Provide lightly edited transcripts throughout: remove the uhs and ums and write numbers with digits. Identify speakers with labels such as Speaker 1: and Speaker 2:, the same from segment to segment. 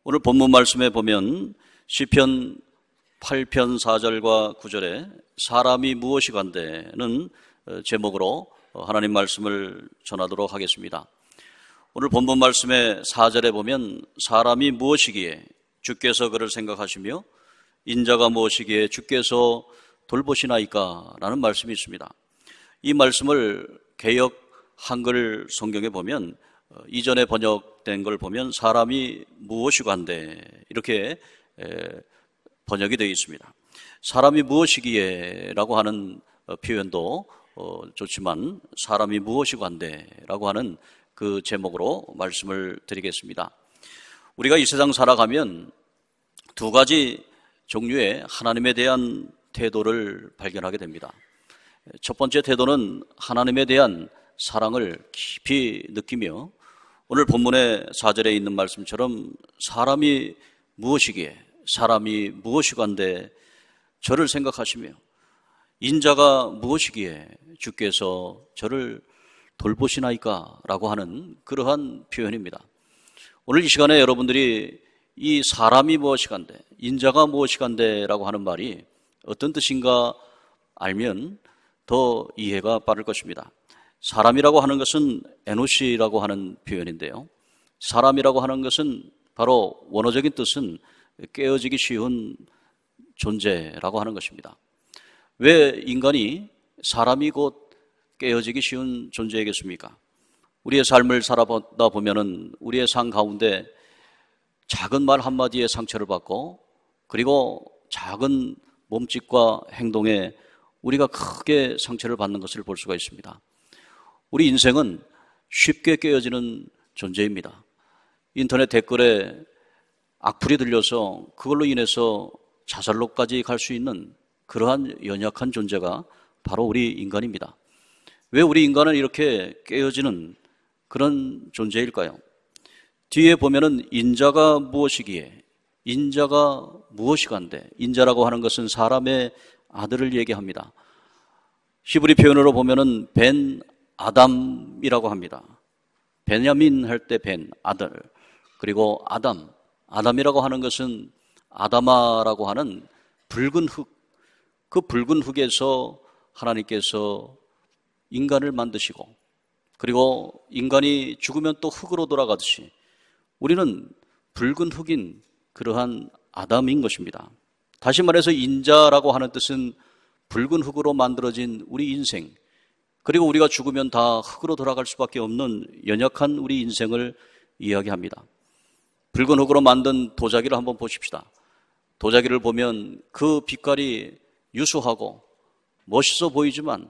Speaker 1: 오늘 본문 말씀에 보면 시편 8편 4절과 9절에 사람이 무엇이 간대는 제목으로 하나님 말씀을 전하도록 하겠습니다. 오늘 본문 말씀의 4절에 보면 사람이 무엇이기에 주께서 그를 생각하시며 인자가 무엇이기에 주께서 돌보시나이까 라는 말씀이 있습니다. 이 말씀을 개역 한글 성경에 보면 이전에 번역된 걸 보면 사람이 무엇이고 한데 이렇게 번역이 되어 있습니다. 사람이 무엇이기에 라고 하는 표현도 좋지만 사람이 무엇이고 한데 라고 하는 그 제목으로 말씀을 드리겠습니다. 우리가 이 세상 살아가면 두 가지 종류의 하나님에 대한 태도를 발견하게 됩니다. 첫 번째 태도는 하나님에 대한 사랑을 깊이 느끼며 오늘 본문의 4절에 있는 말씀처럼 사람이 무엇이기에 사람이 무엇이간데 저를 생각하시며 인자가 무엇이기에 주께서 저를 돌보시나이까 라고 하는 그러한 표현입니다. 오늘 이 시간에 여러분들이 이 사람이 무엇이간데 인자가 무엇이간데 라고 하는 말이 어떤 뜻인가 알면 더 이해가 빠를 것입니다. 사람이라고 하는 것은 에노시라고 하는 표현인데요. 사람이라고 하는 것은 바로 원어적인 뜻은 깨어지기 쉬운 존재라고 하는 것입니다. 왜 인간이 사람이 곧 깨어지기 쉬운 존재이겠습니까? 우리의 삶을 살아보다 보면은 우리의 삶 가운데 작은 말 한마디에 상처를 받고 그리고 작은 몸짓과 행동에 우리가 크게 상처를 받는 것을 볼 수가 있습니다. 우리 인생은 쉽게 깨어지는 존재입니다. 인터넷 댓글에 악플이 들려서 그걸로 인해서 자살로까지 갈 수 있는 그러한 연약한 존재가 바로 우리 인간입니다. 왜 우리 인간은 이렇게 깨어지는 그런 존재일까요? 뒤에 보면은 인자가 무엇이기에 인자가 무엇이간데 인자라고 하는 것은 사람의 아들을 얘기합니다. 히브리 표현으로 보면은 벤 아담이라고 합니다. 베냐민 할 때 벤 아들 그리고 아담이라고 하는 것은 아다마라고 하는 붉은 흙, 그 붉은 흙에서 하나님께서 인간을 만드시고 그리고 인간이 죽으면 또 흙으로 돌아가듯이 우리는 붉은 흙인 그러한 아담인 것입니다. 다시 말해서 인자라고 하는 뜻은 붉은 흙으로 만들어진 우리 인생 그리고 우리가 죽으면 다 흙으로 돌아갈 수밖에 없는 연약한 우리 인생을 이야기합니다. 붉은 흙으로 만든 도자기를 한번 보십시다. 도자기를 보면 그 빛깔이 유수하고 멋있어 보이지만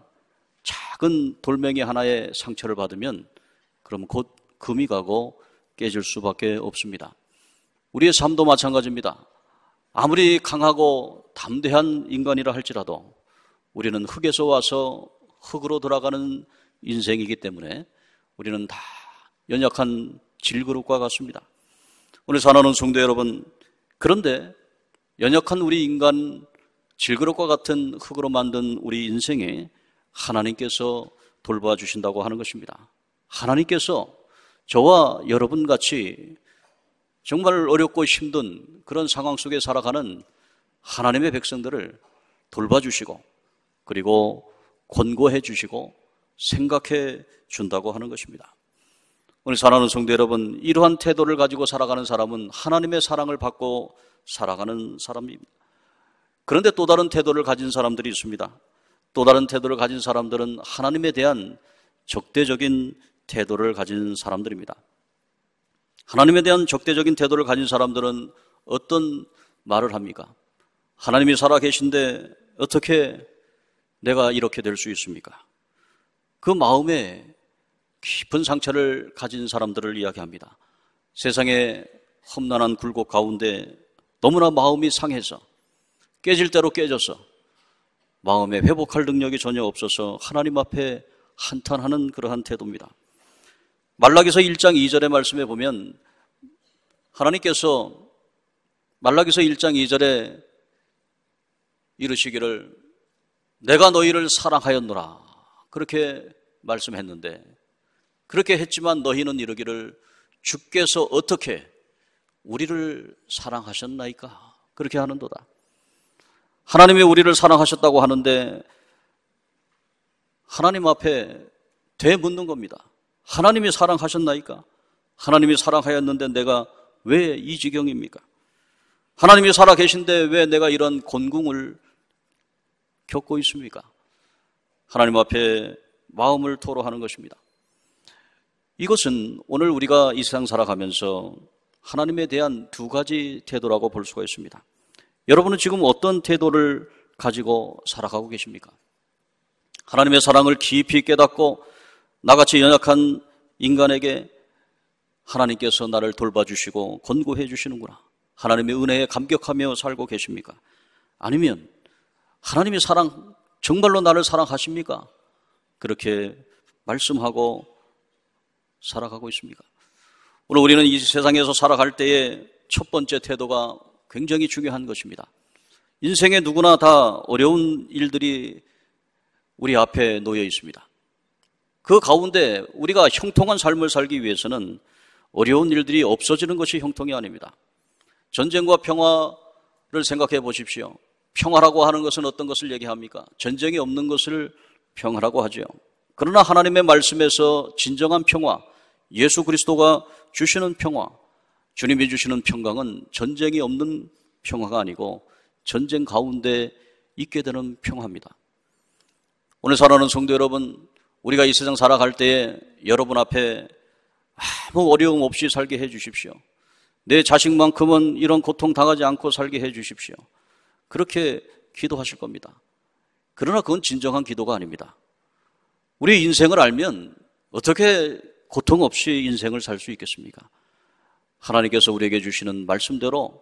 Speaker 1: 작은 돌멩이 하나에 상처를 받으면 그럼 곧 금이 가고 깨질 수밖에 없습니다. 우리의 삶도 마찬가지입니다. 아무리 강하고 담대한 인간이라 할지라도 우리는 흙에서 와서 흙으로 돌아가는 인생이기 때문에 우리는 다 연약한 질그릇과 같습니다. 오늘 사랑하는 성도 여러분, 그런데 연약한 우리 인간 질그릇과 같은 흙으로 만든 우리 인생에 하나님께서 돌봐주신다고 하는 것입니다. 하나님께서 저와 여러분 같이 정말 어렵고 힘든 그런 상황 속에 살아가는 하나님의 백성들을 돌봐주시고 그리고 권고해 주시고 생각해 준다고 하는 것입니다. 오늘 사랑하는 성도 여러분, 이러한 태도를 가지고 살아가는 사람은 하나님의 사랑을 받고 살아가는 사람입니다. 그런데 또 다른 태도를 가진 사람들이 있습니다. 또 다른 태도를 가진 사람들은 하나님에 대한 적대적인 태도를 가진 사람들입니다. 하나님에 대한 적대적인 태도를 가진 사람들은 어떤 말을 합니까? 하나님이 살아계신데 어떻게 내가 이렇게 될 수 있습니까? 그 마음에 깊은 상처를 가진 사람들을 이야기합니다. 세상의 험난한 굴곡 가운데 너무나 마음이 상해서 깨질 대로 깨져서 마음에 회복할 능력이 전혀 없어서 하나님 앞에 한탄하는 그러한 태도입니다. 말라기서 1장 2절의 말씀에 보면 하나님께서 말라기서 1장 2절에 이르시기를 내가 너희를 사랑하였노라 그렇게 말씀했는데 그렇게 했지만 너희는 이르기를 주께서 어떻게 우리를 사랑하셨나이까? 그렇게 하는도다. 하나님이 우리를 사랑하셨다고 하는데 하나님 앞에 되묻는 겁니다. 하나님이 사랑하셨나이까? 하나님이 사랑하였는데 내가 왜 이 지경입니까? 하나님이 살아계신데 왜 내가 이런 곤궁을 겪고 있습니까? 하나님 앞에 마음을 토로하는 것입니다. 이것은 오늘 우리가 이 세상 살아가면서 하나님에 대한 두 가지 태도라고 볼 수가 있습니다. 여러분은 지금 어떤 태도를 가지고 살아가고 계십니까? 하나님의 사랑을 깊이 깨닫고 나같이 연약한 인간에게 하나님께서 나를 돌봐주시고 권고해 주시는구나, 하나님의 은혜에 감격하며 살고 계십니까? 아니면 하나님의 사랑, 정말로 나를 사랑하십니까? 그렇게 말씀하고 살아가고 있습니까? 오늘 우리는 이 세상에서 살아갈 때의 첫 번째 태도가 굉장히 중요한 것입니다. 인생에 누구나 다 어려운 일들이 우리 앞에 놓여 있습니다. 그 가운데 우리가 형통한 삶을 살기 위해서는 어려운 일들이 없어지는 것이 형통이 아닙니다. 전쟁과 평화를 생각해 보십시오. 평화라고 하는 것은 어떤 것을 얘기합니까? 전쟁이 없는 것을 평화라고 하죠. 그러나 하나님의 말씀에서 진정한 평화, 예수 그리스도가 주시는 평화, 주님이 주시는 평강은 전쟁이 없는 평화가 아니고 전쟁 가운데 있게 되는 평화입니다. 오늘 사랑하는 성도 여러분, 우리가 이 세상 살아갈 때에 여러분 앞에 아무 어려움 없이 살게 해 주십시오. 내 자식만큼은 이런 고통 당하지 않고 살게 해 주십시오. 그렇게 기도하실 겁니다. 그러나 그건 진정한 기도가 아닙니다. 우리 인생을 알면 어떻게 고통 없이 인생을 살 수 있겠습니까? 하나님께서 우리에게 주시는 말씀대로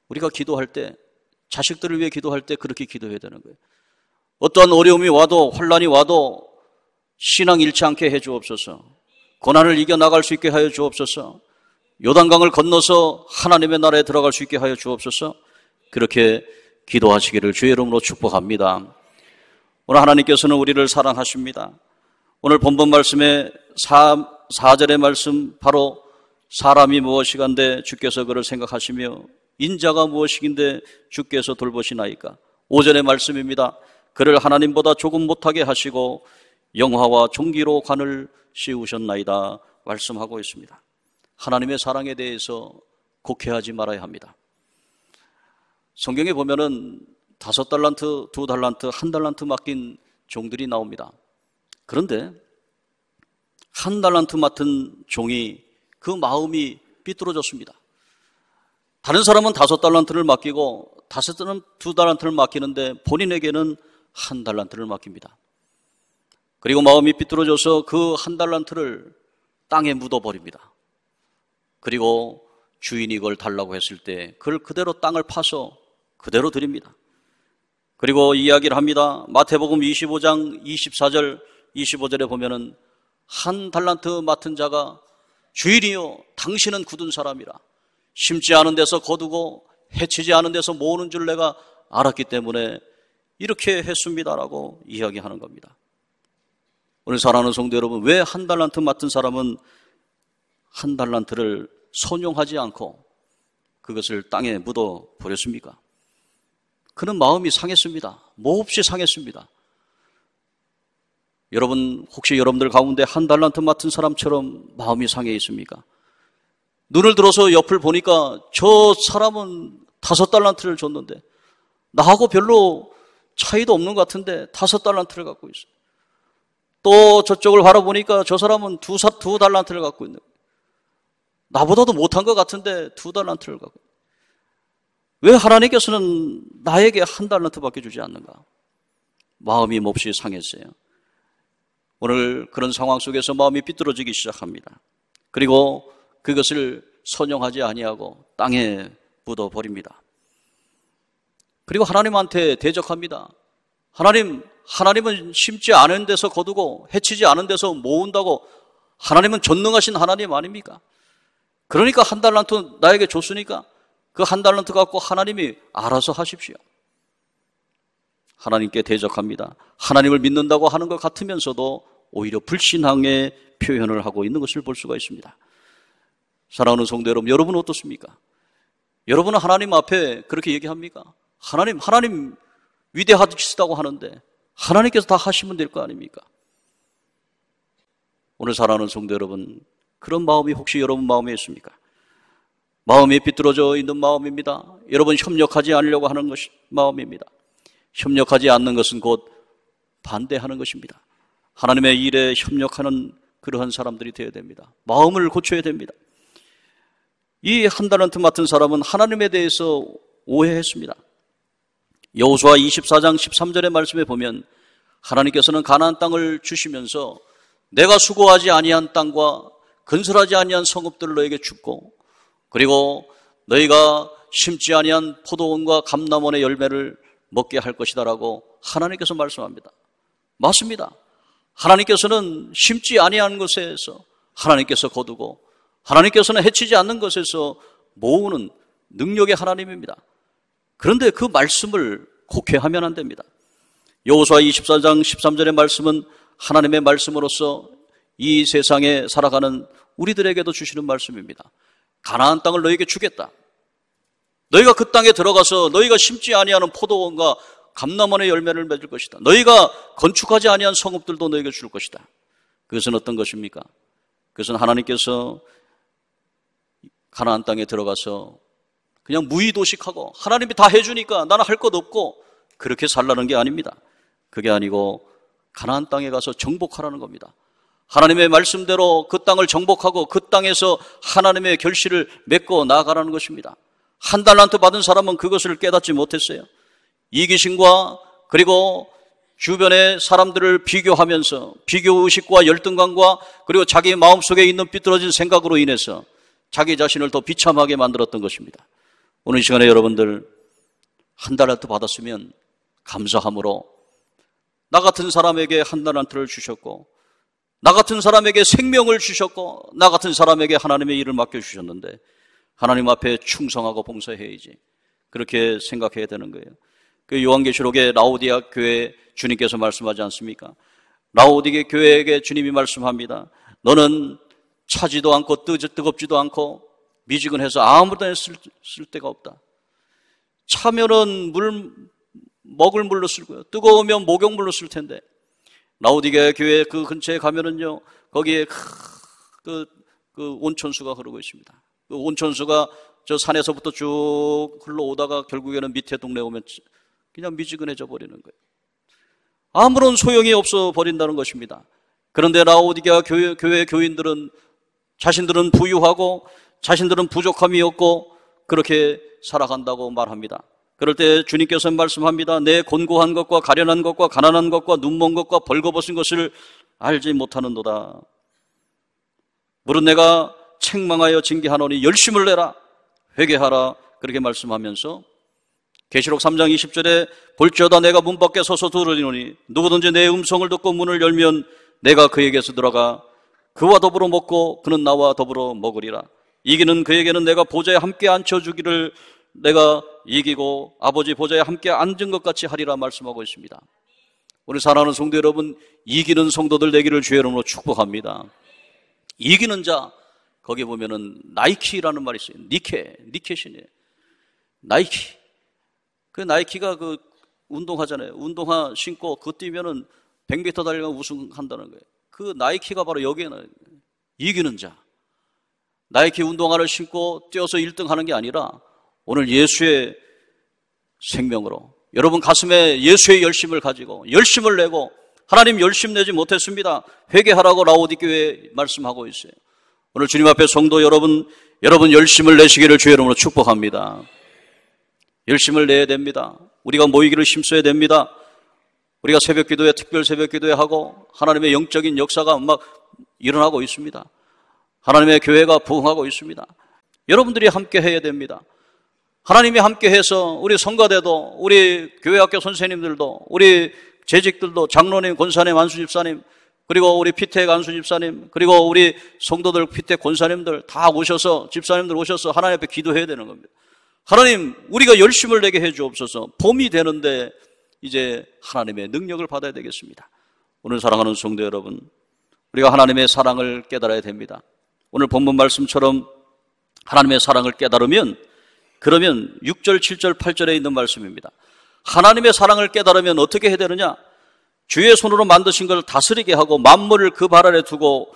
Speaker 1: 우리가 기도할 때, 자식들을 위해 기도할 때 그렇게 기도해야 되는 거예요. 어떠한 어려움이 와도, 환난이 와도 신앙 잃지 않게 해 주옵소서. 고난을 이겨나갈 수 있게 하여 주옵소서. 요단강을 건너서 하나님의 나라에 들어갈 수 있게 하여 주옵소서. 그렇게 기도하시기를 주의 이름으로 축복합니다. 오늘 하나님께서는 우리를 사랑하십니다. 오늘 본문 말씀의 4절의 말씀, 바로 사람이 무엇이간데 주께서 그를 생각하시며 인자가 무엇이긴데 주께서 돌보시나이까. 5절의 말씀입니다. 그를 하나님보다 조금 못하게 하시고 영화와 종기로 관을 씌우셨나이다 말씀하고 있습니다. 하나님의 사랑에 대해서 곡해하지 말아야 합니다. 성경에 보면은 5달란트, 2달란트, 1달란트 맡긴 종들이 나옵니다. 그런데 1달란트 맡은 종이 그 마음이 삐뚤어졌습니다. 다른 사람은 5달란트를 맡기고 2달란트를 맡기는데 본인에게는 1달란트를 맡깁니다. 그리고 마음이 삐뚤어져서 그 1달란트를 땅에 묻어버립니다. 그리고 주인이 이걸 달라고 했을 때 그걸 그대로 땅을 파서 그대로 드립니다. 그리고 이야기를 합니다. 마태복음 25장 24절 25절에 보면은 1달란트 맡은 자가 주인이여 당신은 굳은 사람이라 심지 않은 데서 거두고 해치지 않은 데서 모으는 줄 내가 알았기 때문에 이렇게 했습니다라고 이야기하는 겁니다. 오늘 사랑하는 성도 여러분, 왜 1달란트 맡은 사람은 1달란트를 선용하지 않고 그것을 땅에 묻어 버렸습니까? 그는 마음이 상했습니다. 몹시 상했습니다. 여러분, 혹시 여러분들 가운데 1달란트 맡은 사람처럼 마음이 상해 있습니까? 눈을 들어서 옆을 보니까 저 사람은 5달란트를 줬는데 나하고 별로 차이도 없는 것 같은데 5달란트를 갖고 있어요. 또 저쪽을 바라보니까 저 사람은 2달란트를 갖고 있는 거예요. 나보다도 못한 것 같은데 2달란트를 갖고 있어요. 왜 하나님께서는 나에게 1달란트밖에 주지 않는가? 마음이 몹시 상했어요. 오늘 그런 상황 속에서 마음이 삐뚤어지기 시작합니다. 그리고 그것을 선용하지 아니하고 땅에 묻어버립니다. 그리고 하나님한테 대적합니다. 하나님은 심지 않은 데서 거두고 해치지 않은 데서 모은다고, 하나님은 전능하신 하나님 아닙니까? 그러니까 1달란트 나에게 줬으니까 그 1달란트 갖고 하나님이 알아서 하십시오. 하나님께 대적합니다. 하나님을 믿는다고 하는 것 같으면서도 오히려 불신앙의 표현을 하고 있는 것을 볼 수가 있습니다. 사랑하는 성도 여러분, 여러분은 어떻습니까? 여러분은 하나님 앞에 그렇게 얘기합니까? 하나님 위대하시다고 하는데 하나님께서 다 하시면 될 거 아닙니까? 오늘 사랑하는 성도 여러분, 그런 마음이 혹시 여러분 마음에 있습니까? 마음이 비뚤어져 있는 마음입니다. 여러분 협력하지 않으려고 하는 것이 마음입니다. 협력하지 않는 것은 곧 반대하는 것입니다. 하나님의 일에 협력하는 그러한 사람들이 되어야 됩니다. 마음을 고쳐야 됩니다. 이 한 달란트 맡은 사람은 하나님에 대해서 오해했습니다. 여호수아 24장 13절의 말씀에 보면 하나님께서는 가나안 땅을 주시면서 내가 수고하지 아니한 땅과 건설하지 아니한 성읍들을 너에게 주고 그리고 너희가 심지 아니한 포도원과 감람원의 열매를 먹게 할 것이다라고 하나님께서 말씀합니다. 맞습니다. 하나님께서는 심지 아니한 것에서 하나님께서 거두고 하나님께서는 해치지 않는 것에서 모으는 능력의 하나님입니다. 그런데 그 말씀을 곡해하면 안 됩니다. 여호수아 24장 13절의 말씀은 하나님의 말씀으로서 이 세상에 살아가는 우리들에게도 주시는 말씀입니다. 가나안 땅을 너희에게 주겠다. 너희가 그 땅에 들어가서 너희가 심지 아니하는 포도원과 감람원의 열매를 맺을 것이다. 너희가 건축하지 아니한 성읍들도 너희에게 줄 것이다. 그것은 어떤 것입니까? 그것은 하나님께서 가나안 땅에 들어가서 그냥 무의도식하고 하나님이 다 해주니까 나는 할 것 없고 그렇게 살라는 게 아닙니다. 그게 아니고 가나안 땅에 가서 정복하라는 겁니다. 하나님의 말씀대로 그 땅을 정복하고 그 땅에서 하나님의 결실을 맺고 나아가라는 것입니다. 한 달란트 받은 사람은 그것을 깨닫지 못했어요. 이기심과 그리고 주변의 사람들을 비교하면서 비교의식과 열등감과 그리고 자기 마음속에 있는 삐뚤어진 생각으로 인해서 자기 자신을 더 비참하게 만들었던 것입니다. 오늘 이 시간에 여러분들 한 달란트 받았으면 감사함으로 나 같은 사람에게 한 달란트를 주셨고 나 같은 사람에게 생명을 주셨고 나 같은 사람에게 하나님의 일을 맡겨주셨는데 하나님 앞에 충성하고 봉사해야지 그렇게 생각해야 되는 거예요. 그 요한계시록의 라오디아 교회 주님께서 말씀하지 않습니까? 라오디게 교회에게 주님이 말씀합니다. 너는 차지도 않고 뜨겁지도 않고 미지근해서 아무데나 쓸 데가 없다. 차면은 먹을 물로 쓰고요. 뜨거우면 목욕물로 쓸 텐데 라오디게 교회 그 근처에 가면은요 거기에 그 온천수가 흐르고 있습니다. 그 온천수가 저 산에서부터 쭉 흘러오다가 결국에는 밑에 동네 오면 그냥 미지근해져 버리는 거예요. 아무런 소용이 없어 버린다는 것입니다. 그런데 라오디게아 교회 교인들은 자신들은 부유하고 자신들은 부족함이 없고 그렇게 살아간다고 말합니다. 그럴 때 주님께서 말씀합니다. 내 곤고한 것과 가련한 것과 가난한 것과 눈먼 것과 벌거벗은 것을 알지 못하는도다. 물은 내가 책망하여 징계하노니 열심을 내라 회개하라 그렇게 말씀하면서 계시록 3장 20절에 볼지어다 내가 문 밖에 서서 두드리노니 누구든지 내 음성을 듣고 문을 열면 내가 그에게서 들어가 그와 더불어 먹고 그는 나와 더불어 먹으리라. 이기는 그에게는 내가 보좌에 함께 앉혀주기를 내가 이기고 아버지 보좌에 함께 앉은 것 같이 하리라 말씀하고 있습니다. 우리 사랑하는 성도 여러분, 이기는 성도들 되기를 주의 이름으로 축복합니다. 이기는 자, 거기 보면은 나이키라는 말이 있어요. 니케신이에요. 나이키. 그 나이키가 그 운동하잖아요. 운동화 신고 그거 뛰면은 100m 달리면 우승한다는 거예요. 그 나이키가 바로 여기에는 이기는 자. 나이키 운동화를 신고 뛰어서 1등 하는 게 아니라 오늘 예수의 생명으로 여러분 가슴에 예수의 열심을 가지고 열심을 내고 하나님 열심 내지 못했습니다. 회개하라고 라오디게에 말씀하고 있어요. 오늘 주님 앞에 성도 여러분 열심을 내시기를 주의 이름으로 축복합니다. 열심을 내야 됩니다. 우리가 모이기를 힘써야 됩니다. 우리가 새벽 기도회, 특별 새벽 기도회 하고 하나님의 영적인 역사가 막 일어나고 있습니다. 하나님의 교회가 부흥하고 있습니다. 여러분들이 함께 해야 됩니다. 하나님이 함께 해서 우리 성가대도, 우리 교회학교 선생님들도, 우리 재직들도, 장로님, 권사님, 안수집사님, 그리고 우리 피택 안수집사님, 그리고 우리 성도들 피택 권사님들 다 오셔서, 집사님들 오셔서 하나님 앞에 기도해야 되는 겁니다. 하나님, 우리가 열심을 내게 해 주옵소서. 봄이 되는데 이제 하나님의 능력을 받아야 되겠습니다. 오늘 사랑하는 성도 여러분, 우리가 하나님의 사랑을 깨달아야 됩니다. 오늘 본문 말씀처럼 하나님의 사랑을 깨달으면 그러면 6절, 7절, 8절에 있는 말씀입니다. 하나님의 사랑을 깨달으면 어떻게 해야 되느냐? 주의 손으로 만드신 걸 다스리게 하고 만물을 그 발 아래 두고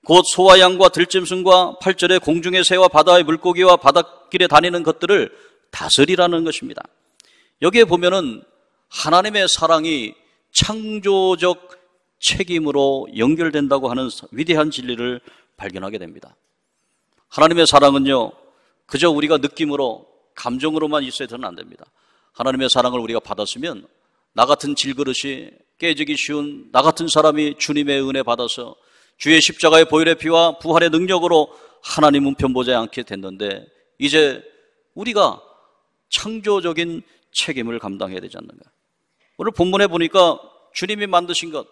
Speaker 1: 곧 소와 양과 들짐승과 8절에 공중의 새와 바다의 물고기와 바닷길에 다니는 것들을 다스리라는 것입니다. 여기에 보면은 하나님의 사랑이 창조적 책임으로 연결된다고 하는 위대한 진리를 발견하게 됩니다. 하나님의 사랑은요, 그저 우리가 느낌으로 감정으로만 있어서는 안 됩니다. 하나님의 사랑을 우리가 받았으면 나 같은 질그릇이 깨지기 쉬운 나 같은 사람이 주님의 은혜 받아서 주의 십자가의 보혈의 피와 부활의 능력으로 하나님 우편 보지 않게 됐는데 이제 우리가 창조적인 책임을 감당해야 되지 않는가. 오늘 본문에 보니까 주님이 만드신 것,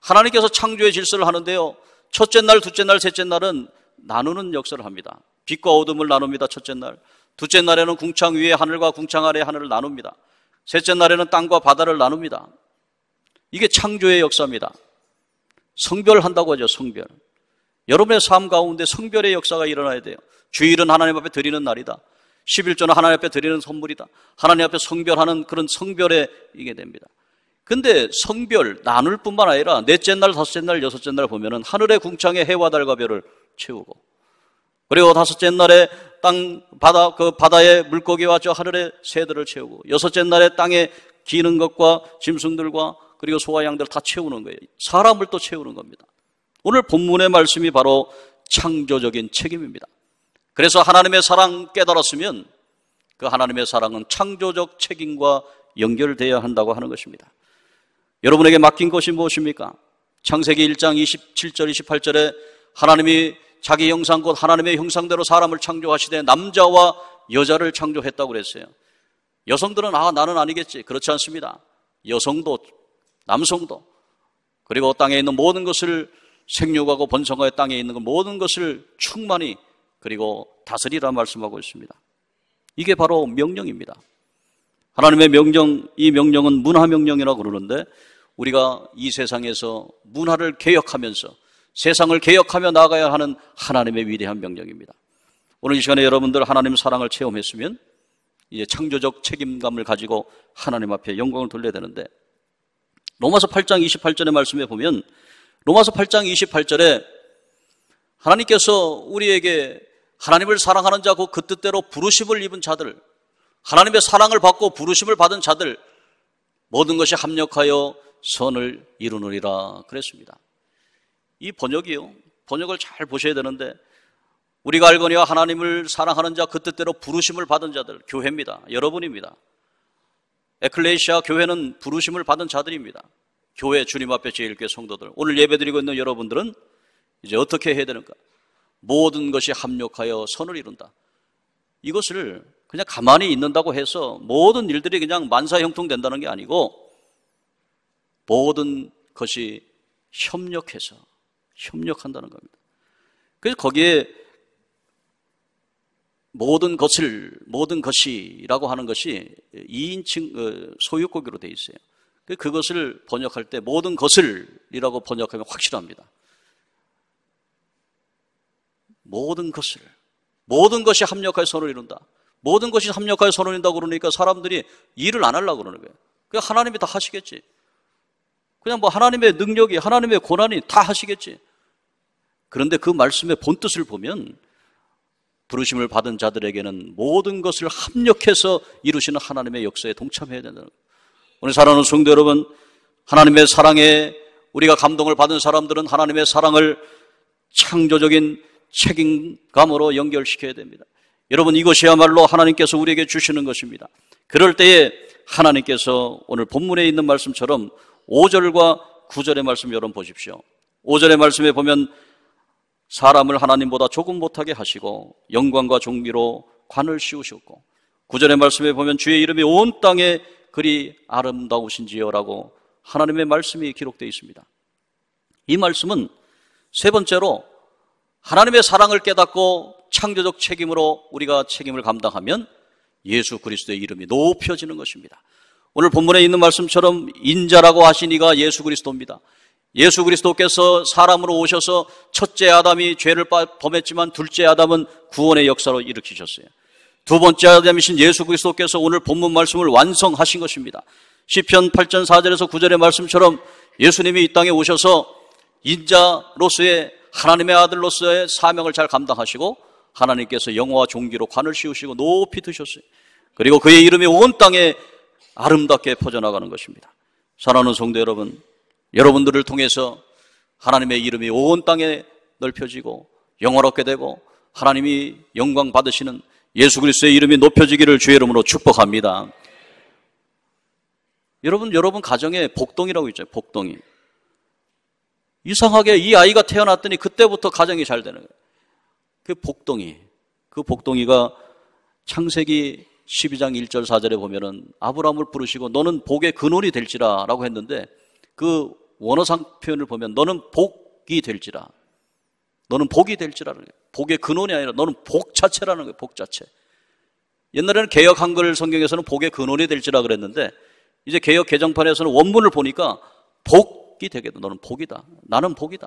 Speaker 1: 하나님께서 창조의 질서를 하는데요, 첫째 날, 둘째 날, 셋째 날은 나누는 역사를 합니다. 빛과 어둠을 나눕니다. 첫째 날. 둘째 날에는 궁창 위에 하늘과 궁창 아래 하늘을 나눕니다. 셋째 날에는 땅과 바다를 나눕니다. 이게 창조의 역사입니다. 성별한다고 하죠. 성별. 여러분의 삶 가운데 성별의 역사가 일어나야 돼요. 주일은 하나님 앞에 드리는 날이다. 11조는 하나님 앞에 드리는 선물이다. 하나님 앞에 성별하는 그런 성별에 이게 됩니다. 근데 성별 나눌 뿐만 아니라 넷째 날, 다섯째 날, 여섯째 날 보면은 하늘의 궁창에 해와 달과 별을 채우고, 그리고 다섯째 날에 땅, 바다, 그 바다의 물고기와 저 하늘의 새들을 채우고, 여섯째 날에 땅에 기는 것과 짐승들과 그리고 소와 양들 다 채우는 거예요. 사람을 또 채우는 겁니다. 오늘 본문의 말씀이 바로 창조적인 책임입니다. 그래서 하나님의 사랑 깨달았으면 그 하나님의 사랑은 창조적 책임과 연결되어야 한다고 하는 것입니다. 여러분에게 맡긴 것이 무엇입니까? 창세기 1장 27절 28절에 하나님이 자기 형상 곧 하나님의 형상대로 사람을 창조하시되 남자와 여자를 창조했다고 그랬어요. 여성들은 나는 아니겠지. 그렇지 않습니다. 여성도 남성도 그리고 땅에 있는 모든 것을 생육하고 번성하여 땅에 있는 모든 것을 충만히 그리고 다스리라 말씀하고 있습니다. 이게 바로 명령입니다. 하나님의 명령, 이 명령은 문화명령이라고 그러는데 우리가 이 세상에서 문화를 개혁하면서 세상을 개혁하며 나아가야 하는 하나님의 위대한 명령입니다. 오늘 이 시간에 여러분들 하나님 사랑을 체험했으면 이제 창조적 책임감을 가지고 하나님 앞에 영광을 돌려야 되는데, 로마서 8장 28절의 말씀에 보면 로마서 8장 28절에 하나님께서 우리에게 하나님을 사랑하는 자고 그 뜻대로 부르심을 입은 자들, 하나님의 사랑을 받고 부르심을 받은 자들 모든 것이 합력하여 선을 이루느니라 그랬습니다. 이 번역이요, 번역을 잘 보셔야 되는데 우리가 알거니와 하나님을 사랑하는 자 그 뜻대로 부르심을 받은 자들, 교회입니다. 여러분입니다. 에클레시아 교회는 부르심을 받은 자들입니다. 교회 주님 앞에 제1교회 성도들, 오늘 예배드리고 있는 여러분들은 이제 어떻게 해야 되는가? 모든 것이 합력하여 선을 이룬다. 이것을 그냥 가만히 있는다고 해서 모든 일들이 그냥 만사형통된다는 게 아니고 모든 것이 협력해서 협력한다는 겁니다. 그래서 거기에 모든 것이라고 하는 것이 2인칭 소유격으로 되어 있어요. 그것을 번역할 때 모든 것을이라고 번역하면 확실합니다. 모든 것이 합력하여 선을 이룬다. 모든 것이 합력하여 선을 이룬다고 그러니까 사람들이 일을 안 하려고 그러는 거예요. 그냥 하나님이 다 하시겠지. 그냥 뭐 하나님의 능력이, 하나님의 고난이 다 하시겠지. 그런데 그 말씀의 본뜻을 보면 부르심을 받은 자들에게는 모든 것을 합력해서 이루시는 하나님의 역사에 동참해야 된다는 거예요. 오늘 사랑하는 성도 여러분, 하나님의 사랑에 우리가 감동을 받은 사람들은 하나님의 사랑을 창조적인 책임감으로 연결시켜야 됩니다. 여러분, 이것이야말로 하나님께서 우리에게 주시는 것입니다. 그럴 때에 하나님께서 오늘 본문에 있는 말씀처럼 5절과 9절의 말씀 여러분 보십시오. 5절의 말씀에 보면 사람을 하나님보다 조금 못하게 하시고 영광과 존귀로 관을 씌우셨고, 9절의 말씀에 보면 주의 이름이 온 땅에 그리 아름다우신지요라고 하나님의 말씀이 기록되어 있습니다. 이 말씀은 세 번째로 하나님의 사랑을 깨닫고 창조적 책임으로 우리가 책임을 감당하면 예수 그리스도의 이름이 높여지는 것입니다. 오늘 본문에 있는 말씀처럼 인자라고 하신 이가 예수 그리스도입니다. 예수 그리스도께서 사람으로 오셔서 첫째 아담이 죄를 범했지만 둘째 아담은 구원의 역사로 일으키셨어요. 두 번째 아담이신 예수 그리스도께서 오늘 본문 말씀을 완성하신 것입니다. 시편 8편 4절에서 9절의 말씀처럼 예수님이 이 땅에 오셔서 인자로서의 하나님의 아들로서의 사명을 잘 감당하시고 하나님께서 영화와 존귀로 관을 씌우시고 높이 드셨어요. 그리고 그의 이름이 온 땅에 아름답게 퍼져나가는 것입니다. 사랑하는 성도 여러분, 여러분들을 통해서 하나님의 이름이 온 땅에 넓혀지고 영화롭게 되고 하나님이 영광 받으시는 예수 그리스도의 이름이 높여지기를 주의 이름으로 축복합니다. 여러분 가정에 복동이라고 있죠. 복동이. 이상하게 이 아이가 태어났더니 그때부터 가정이 잘 되는 거예요. 그 복동이가 창세기 12장 1절 4절에 보면은 아브라함을 부르시고 너는 복의 근원이 될지라 라고 했는데 그 원어상 표현을 보면 너는 복이 될지라. 너는 복이 될지라는 거예요. 복의 근원이 아니라 너는 복 자체라는 거예요. 복 자체. 옛날에는 개역 한글 성경에서는 복의 근원이 될지라 그랬는데 이제 개역 개정판에서는 원문을 보니까 복이 되겠다. 너는 복이다. 나는 복이다.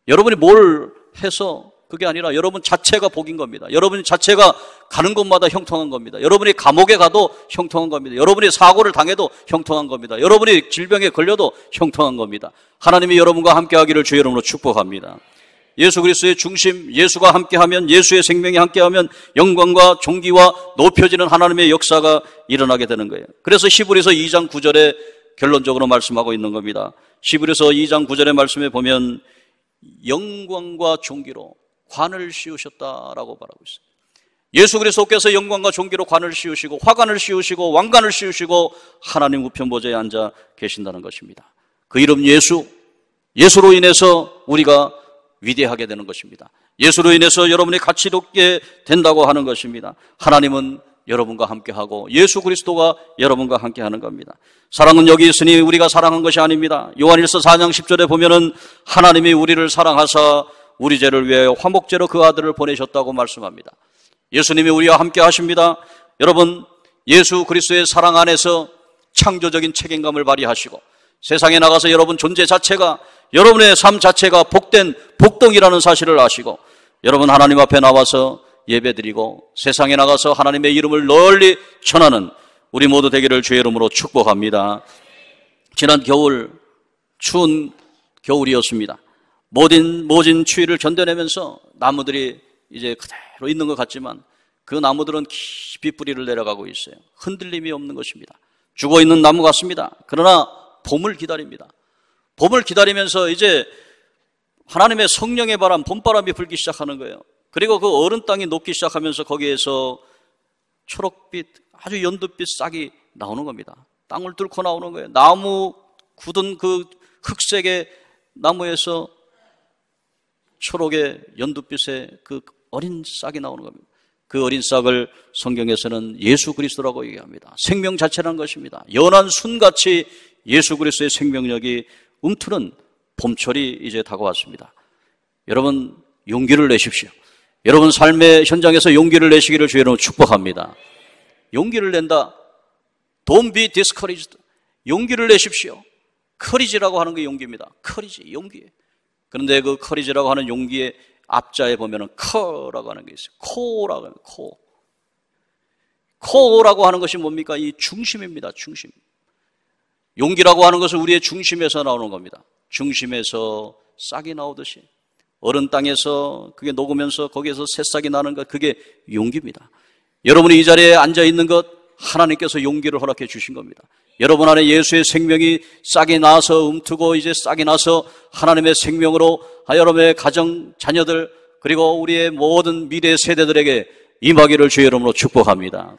Speaker 1: 여러분이 뭘 해서 그게 아니라 여러분 자체가 복인 겁니다. 여러분 자체가 가는 곳마다 형통한 겁니다. 여러분이 감옥에 가도 형통한 겁니다. 여러분이 사고를 당해도 형통한 겁니다. 여러분이 질병에 걸려도 형통한 겁니다. 하나님이 여러분과 함께하기를 주의 이름으로 축복합니다. 예수 그리스도의 중심, 예수가 함께하면, 예수의 생명이 함께하면 영광과 존귀와 높여지는 하나님의 역사가 일어나게 되는 거예요. 그래서 히브리서 2장 9절에 결론적으로 말씀하고 있는 겁니다. 히브리서 2장 9절의 말씀에 보면 영광과 존귀로 관을 씌우셨다라고 말하고 있어요. 예수 그리스도께서 영광과 존귀로 관을 씌우시고 화관을 씌우시고 왕관을 씌우시고 하나님 우편 보좌에 앉아 계신다는 것입니다. 그 이름 예수로 인해서 우리가 위대하게 되는 것입니다. 예수로 인해서 여러분이 가치 높게 된다고 하는 것입니다. 하나님은 여러분과 함께하고 예수 그리스도가 여러분과 함께하는 겁니다. 사랑은 여기 있으니 우리가 사랑한 것이 아닙니다. 요한일서 4장 10절에 보면은 하나님이 우리를 사랑하사 우리 죄를 위해 화목제로 그 아들을 보내셨다고 말씀합니다. 예수님이 우리와 함께 하십니다. 여러분, 예수 그리스도의 사랑 안에서 창조적인 책임감을 발휘하시고 세상에 나가서 여러분 존재 자체가, 여러분의 삶 자체가 복된 복동이라는 사실을 아시고 여러분 하나님 앞에 나와서 예배드리고 세상에 나가서 하나님의 이름을 널리 전하는 우리 모두 되기를 주의 이름으로 축복합니다. 지난 겨울, 추운 겨울이었습니다. 모진 추위를 견뎌내면서 나무들이 이제 그대로 있는 것 같지만 그 나무들은 깊이 뿌리를 내려가고 있어요. 흔들림이 없는 것입니다. 죽어있는 나무 같습니다. 그러나 봄을 기다립니다. 봄을 기다리면서 이제 하나님의 성령의 바람, 봄바람이 불기 시작하는 거예요. 그리고 그 어른 땅이 녹기 시작하면서 거기에서 초록빛, 아주 연두빛 싹이 나오는 겁니다. 땅을 뚫고 나오는 거예요. 나무 굳은 그 흑색의 나무에서 초록의 연두빛의 그 어린 싹이 나오는 겁니다. 그 어린 싹을 성경에서는 예수 그리스도라고 얘기합니다. 생명 자체라는 것입니다. 연한 순같이 예수 그리스도의 생명력이 움트는 봄철이 이제 다가왔습니다. 여러분 용기를 내십시오. 여러분 삶의 현장에서 용기를 내시기를 주의 이름으로 축복합니다. 용기를 낸다. Don't be discouraged. 용기를 내십시오. 커리지라고 하는 게 용기입니다. 커리지, 용기. 그런데 그 커리지라고 하는 용기의 앞자에 보면은 커라고 하는 게 있어요. 코라고 하는 코. 코라고 하는 것이 뭡니까? 이 중심입니다. 중심. 용기라고 하는 것은 우리의 중심에서 나오는 겁니다. 중심에서 싹이 나오듯이 어른 땅에서 그게 녹으면서 거기에서 새싹이 나는 것, 그게 용기입니다. 여러분이 이 자리에 앉아 있는 것 하나님께서 용기를 허락해 주신 겁니다. 여러분 안에 예수의 생명이 싹이 나서 움트고 이제 싹이 나서 하나님의 생명으로 여러분의 가정, 자녀들 그리고 우리의 모든 미래 세대들에게 임하기를 주의 이름으로 축복합니다.